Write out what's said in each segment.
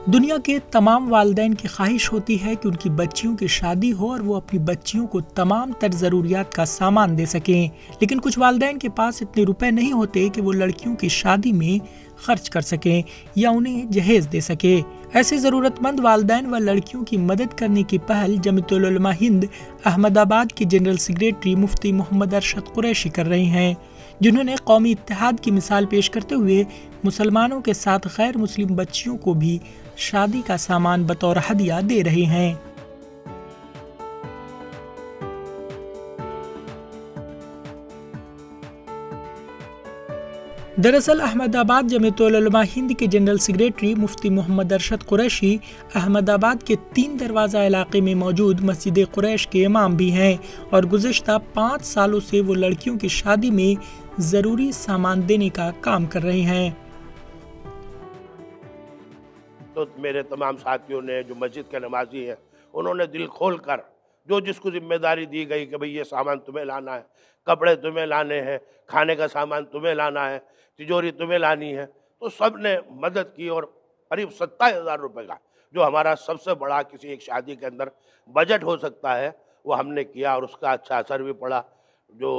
दुनिया के तमाम वालिदैन की ख्वाहिश होती है कि उनकी बच्चियों की शादी हो और वो अपनी बच्चियों को तमाम तर ज़रूरियात का सामान दे सकें, लेकिन कुछ वालिदैन के पास इतने रुपए नहीं होते कि वो लड़कियों की शादी में खर्च कर सकें या उन्हें जहेज दे सके। ऐसे ज़रूरतमंद वालिदैन व लड़कियों की मदद करने की पहल जमीयतुल उलमा हिंद अहमदाबाद के जनरल सेक्रेटरी मुफ्ती मोहम्मद अरशद कुरैशी कर रहे हैं, जिन्होंने कौमी इत्तेहाद की मिसाल पेश करते हुए मुसलमानों के साथ गैर मुस्लिम बच्चियों को भी शादी का सामान बतौर हदिया दे रहे हैं। दरअसल अहमदाबाद जमीयतुल उलमा हिंद के जनरल सेक्रेटरी मुफ्ती मोहम्मद अरशद कुरैशी अहमदाबाद के 3 दरवाज़ा इलाके में मौजूद मस्जिद कुरैश के इमाम भी हैं और गुज़िश्ता 5 सालों से वो लड़कियों की शादी में ज़रूरी सामान देने का काम कर रहे हैं। तो मेरे तमाम साथियों ने जो मस्जिद के नमाजी हैं उन्होंने दिल खोल कर जो जिसको जिम्मेदारी दी गई कि भाई ये सामान तुम्हें लाना है, कपड़े तुम्हें लाने हैं, खाने का सामान तुम्हें लाना है, तिजोरी तुम्हें लानी है, तो सब ने मदद की और करीब 27,000 रुपये का जो हमारा सबसे बड़ा किसी एक शादी के अंदर बजट हो सकता है वो हमने किया और उसका अच्छा असर भी पड़ा। जो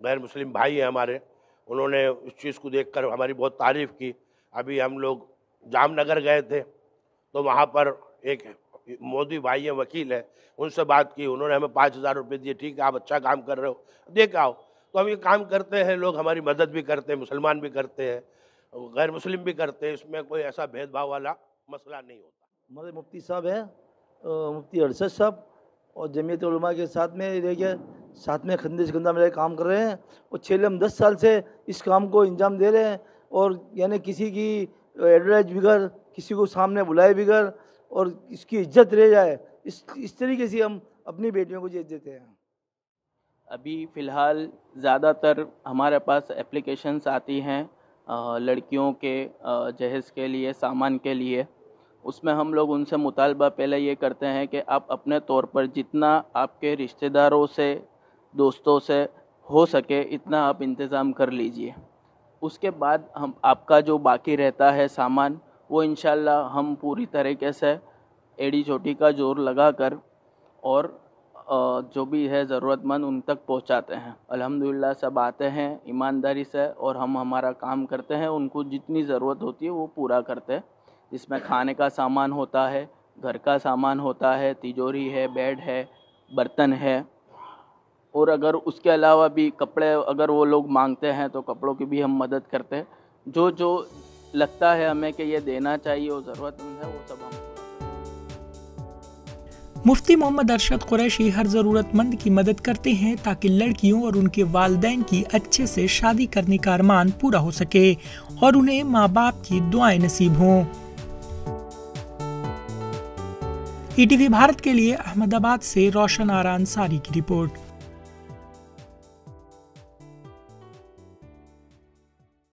गैर मुस्लिम भाई हैं हमारे, उन्होंने इस चीज़ को देखकर हमारी बहुत तारीफ़ की। अभी हम लोग जामनगर गए थे तो वहाँ पर एक मोदी भाई हैं, वकील है, उनसे बात की, उन्होंने हमें 5,000 रुपये दिए। ठीक है, आप अच्छा काम कर रहे हो, दे के आओ। तो हम ये काम करते हैं, लोग हमारी मदद भी करते हैं, मुसलमान भी करते हैं, गैर मुस्लिम भी करते हैं, इसमें कोई ऐसा भेदभाव वाला मसला नहीं होता। हमारे मुफ्ती साहब हैं, मुफ्ती अरशद साहब, और जमीयत उलमा के साथ में देखिए साथ में कंधे से कंधा मिला काम कर रहे हैं और छेले हम 10 साल से इस काम को इंजाम दे रहे हैं। और यानी किसी की एडवर्टाइज बिगड़, किसी को सामने बुलाए बिगड़ और इसकी इज्जत रह जाए, इस तरीके से हम अपनी बेटियों को इज्जत देते हैं। अभी फ़िलहाल ज़्यादातर हमारे पास एप्लीकेशंस आती हैं लड़कियों के जहेज़ के लिए, सामान के लिए। उसमें हम लोग उनसे मुतालबा पहले ये करते हैं कि आप अपने तौर पर जितना आपके रिश्तेदारों से, दोस्तों से हो सके इतना आप इंतज़ाम कर लीजिए। उसके बाद हम आपका जो बाकी रहता है सामान वो इंशाल्लाह हम पूरी तरीके से एड़ी चोटी का जोर लगाकर और जो भी है ज़रूरतमंद उन तक पहुंचाते हैं। अल्हम्दुलिल्लाह सब आते हैं ईमानदारी से और हम हमारा काम करते हैं, उनको जितनी ज़रूरत होती है वो पूरा करते हैं। इसमें खाने का सामान होता है, घर का सामान होता है, तिजोरी है, बेड है, बर्तन है, और अगर उसके अलावा भी कपड़े अगर वो लोग मांगते हैं तो कपड़ों की भी हम मदद करते हैं। जो जो लगता है हमें कि ये देना चाहिए वो ज़रूरतमंद है वो सब हम। मुफ्ती मोहम्मद अरशद कुरैशी हर ज़रूरतमंद की मदद करते हैं ताकि लड़कियों और उनके वालिदैन की अच्छे से शादी करने का अरमान पूरा हो सके और उन्हें माँ बाप की दुआएं नसीब हों। ETV भारत के लिए अहमदाबाद से रोशन आरा अंसारी की रिपोर्ट।